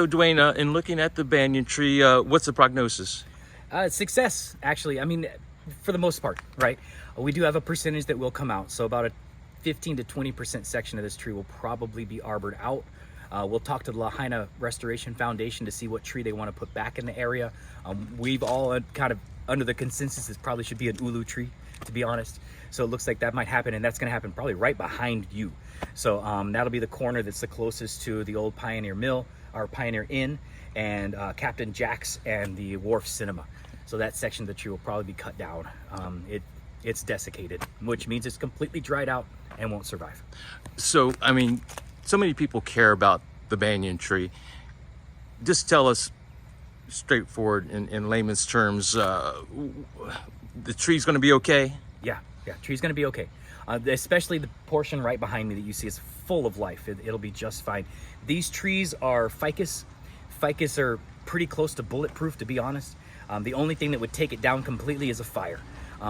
So Duane, in looking at the banyan tree, what's the prognosis? Success, actually. I mean, for the most part, right? We do have a percentage that will come out. So about a 15 to 20% section of this tree will probably be arbored out. We'll talk to the Lahaina Restoration Foundation to see what tree they want to put back in the area. We've all kind of under the consensus this probably should be an ulu tree, to be honest. So it looks like that might happen, and that's going to happen probably right behind you. So that'll be the corner that's the closest to the old Pioneer Mill, our Pioneer Inn, and Captain Jack's and the Wharf Cinema. So that section of the tree will probably be cut down. It's desiccated, which means it's completely dried out and won't survive. So, I mean, so many people care about the banyan tree. Just tell us straightforward in layman's terms, the tree's going to be okay? Yeah, tree's gonna be okay. Especially the portion right behind me that you see is full of life. It'll be just fine. These trees are ficus. Ficus are pretty close to bulletproof, to be honest. The only thing that would take it down completely is a fire.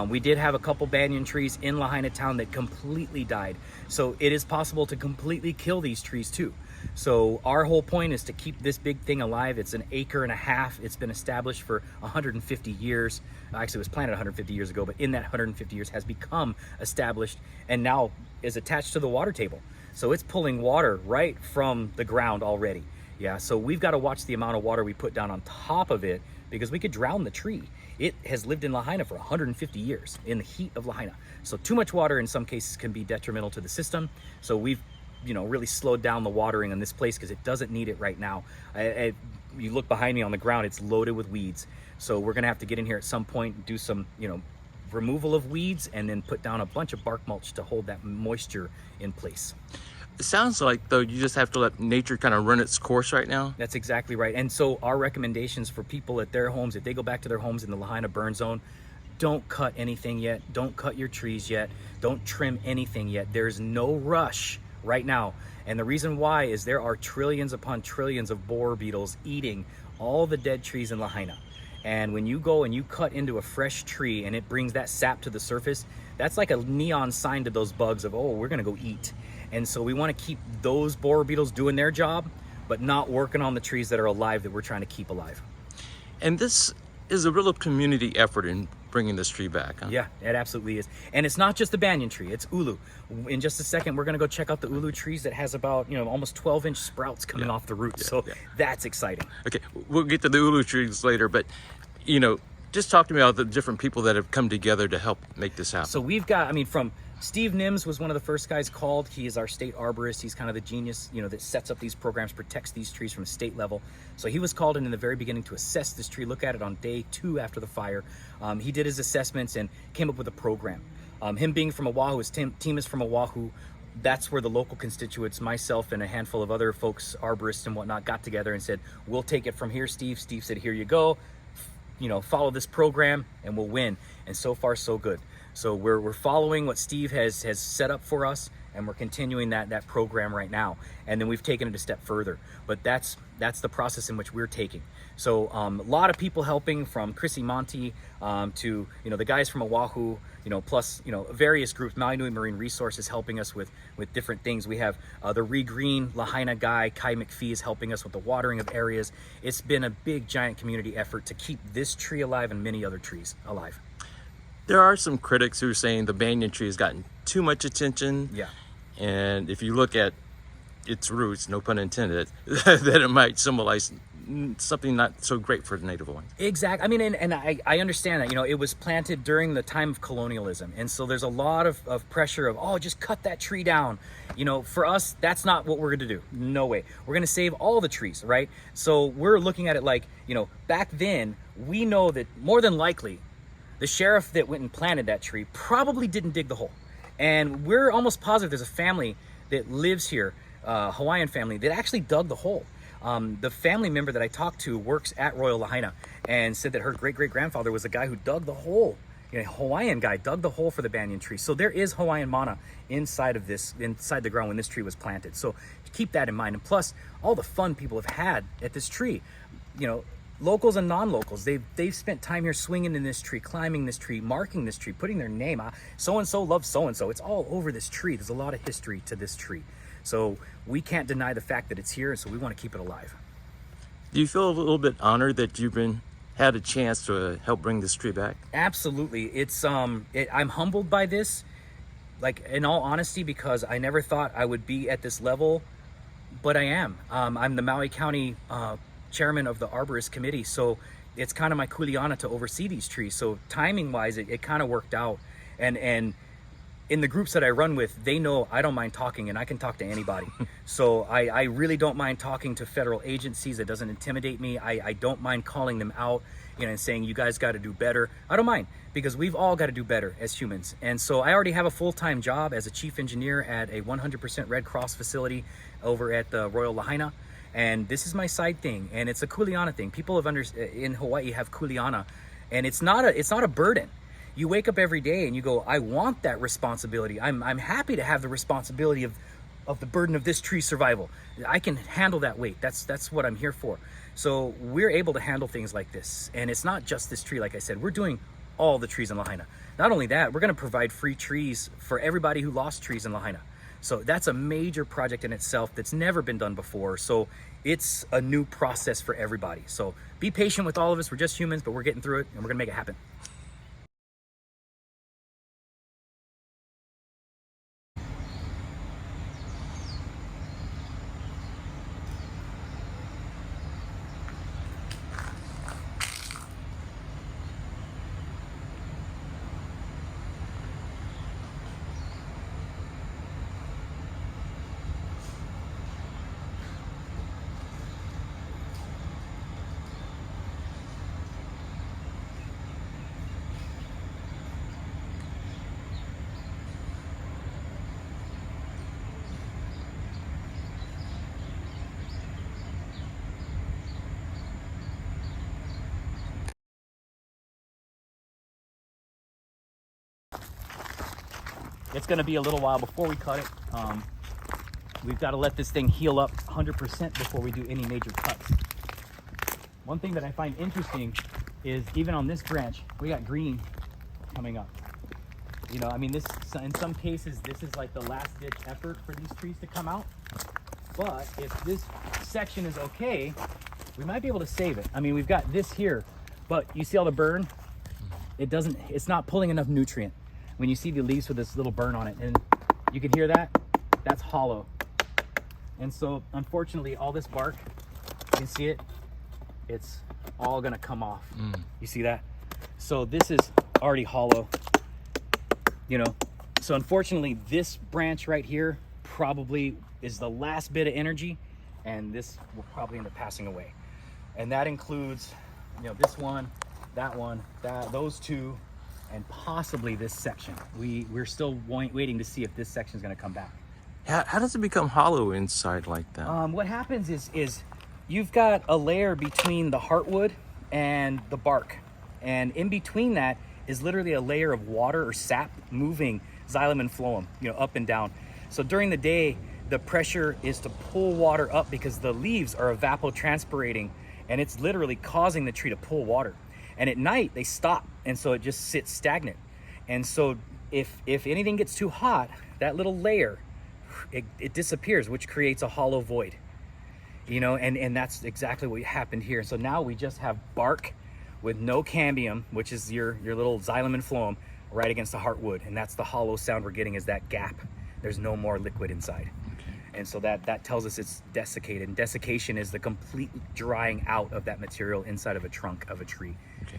We did have a couple banyan trees in Lahaina town that completely died. So it is possible to completely kill these trees too. So our whole point is to keep this big thing alive. It's an acre and a half. It's been established for 150 years. Actually, it was planted 150 years ago, but in that 150 years has become established and now is attached to the water table. So it's pulling water right from the ground already. Yeah, so we've got to watch the amount of water we put down on top of it because we could drown the tree. It has lived in Lahaina for 150 years in the heat of Lahaina. So too much water in some cases can be detrimental to the system. So we've really slowed down the watering on this place because it doesn't need it right now. You look behind me on the ground, it's loaded with weeds. So we're gonna have to get in here at some point and do some, removal of weeds and then put down a bunch of bark mulch to hold that moisture in place. It sounds like, though, you just have to let nature kind of run its course right now. That's exactly right. And so our recommendations for people at their homes, if they go back to their homes in the Lahaina burn zone, don't cut anything yet. Don't cut your trees yet. Don't trim anything yet. There's no rush right now. And the reason why is there are trillions upon trillions of borer beetles eating all the dead trees in Lahaina. And when you go and you cut into a fresh tree and it brings that sap to the surface, that's like a neon sign to those bugs of, oh, we're gonna go eat. And so we wanna keep those borer beetles doing their job, but not working on the trees that are alive that we're trying to keep alive. And this is a real community effort in bringing this tree back, huh? Yeah, it absolutely is. And it's not just the banyan tree, it's ulu. In just a second, we're gonna go check out the ulu trees that has about, almost 12-inch sprouts coming off the roots. That's exciting. Okay, we'll get to the ulu trees later, but, just talk to me about the different people that have come together to help make this happen. So we've got, from Steve Nims was one of the first guys called. He is our state arborist. He's kind of the genius, that sets up these programs, protects these trees from a state level. So he was called in the very beginning to assess this tree, look at it on day 2 after the fire. He did his assessments and came up with a program. Him being from Oahu, his team is from Oahu. That's where the local constituents, myself and a handful of other folks, arborists and whatnot, got together and said, we'll take it from here, Steve. Steve said, here you go. Follow this program and we'll win. And so far, so good. So we're following what Steve has set up for us, and we're continuing that program right now. And then we've taken it a step further. But that's the process in which we're taking. So a lot of people helping, from Chrissy Monty to the guys from Oahu, plus various groups. Maui Nui Marine Resources helping us with different things. We have the Regreen Lahaina guy, Kai McPhee, is helping us with the watering of areas. It's been a big giant community effort to keep this tree alive and many other trees alive. There are some critics who are saying the banyan tree has gotten too much attention. Yeah. And if you look at its roots, no pun intended, that it might symbolize something not so great for the native ones. Exactly. And I understand that, it was planted during the time of colonialism. And so there's a lot of pressure of, oh, just cut that tree down. For us, that's not what we're going to do. No way. We're going to save all the trees, right? So we're looking at it like, back then, we know that more than likely, the sheriff that went and planted that tree probably didn't dig the hole. And we're almost positive there's a family that lives here, Hawaiian family, that actually dug the hole. The family member that I talked to works at Royal Lahaina and said that her great-great-grandfather was the guy who dug the hole. Hawaiian guy dug the hole for the banyan tree. So there is Hawaiian mana inside the ground when this tree was planted. So keep that in mind. And plus, all the fun people have had at this tree. Locals and non-locals, they've spent time here swinging in this tree, climbing this tree, marking this tree, putting their name. So-and-so loves so-and-so. It's all over this tree. There's a lot of history to this tree. So we can't deny the fact that it's here, so we want to keep it alive. Do you feel a little bit honored that you've had a chance to help bring this tree back? Absolutely. I'm humbled by this, like, in all honesty, because I never thought I would be at this level, but I am. I'm the Maui County chairman of the arborist committee, so it's kind of my kuleana to oversee these trees. So timing wise, it kind of worked out. And in the groups that I run with, they know I don't mind talking, and I can talk to anybody. So I really don't mind talking to federal agencies. It doesn't intimidate me. I don't mind calling them out, and saying, you guys got to do better. I don't mind, because we've all got to do better as humans. And so I already have a full-time job as a chief engineer at a 100% Red Cross facility over at the Royal Lahaina. And this is my side thing, and it's a kuleana thing. People in Hawaii have kuleana, and it's not a burden. You wake up every day and you go, I want that responsibility. I'm happy to have the responsibility of the burden of this tree survival. I can handle that weight. That's what I'm here for. So we're able to handle things like this. And it's not just this tree, like I said. We're doing all the trees in Lahaina. Not only that, we're going to provide free trees for everybody who lost trees in Lahaina. So that's a major project in itself that's never been done before. So it's a new process for everybody. So be patient with all of us. We're just humans, but we're getting through it, and we're going to make it happen. It's going to be a little while before we cut it. We've got to let this thing heal up 100% before we do any major cuts. One thing that I find interesting is even on this branch, we got green coming up. I mean, this, in some cases, this is like the last ditch effort for these trees to come out. But if this section is okay, we might be able to save it. I mean, we've got this here, but you see all the burn? It's not pulling enough nutrient. When you see the leaves with this little burn on it, and you can hear that, that's hollow. And so unfortunately, all this bark, you can see it, it's all gonna come off. You see that? So this is already hollow, So unfortunately, this branch right here probably is the last bit of energy, and this will probably end up passing away. And that includes, this one, those two, and possibly this section. We're still waiting to see if this section is going to come back. How does it become hollow inside like that? What happens is you've got a layer between the heartwood and the bark, and in between that is literally a layer of water or sap moving xylem and phloem, up and down. So during the day, the pressure is to pull water up because the leaves are evapotranspirating, and it's literally causing the tree to pull water. And at night they stop, and so it just sits stagnant. And so if anything gets too hot, that little layer, it disappears, which creates a hollow void. And that's exactly what happened here. So now we just have bark with no cambium, which is your little xylem and phloem, right against the heartwood, and that's the hollow sound we're getting, is that gap. There's no more liquid inside. And so that tells us it's desiccated. And desiccation is the complete drying out of that material inside of a trunk of a tree. Okay.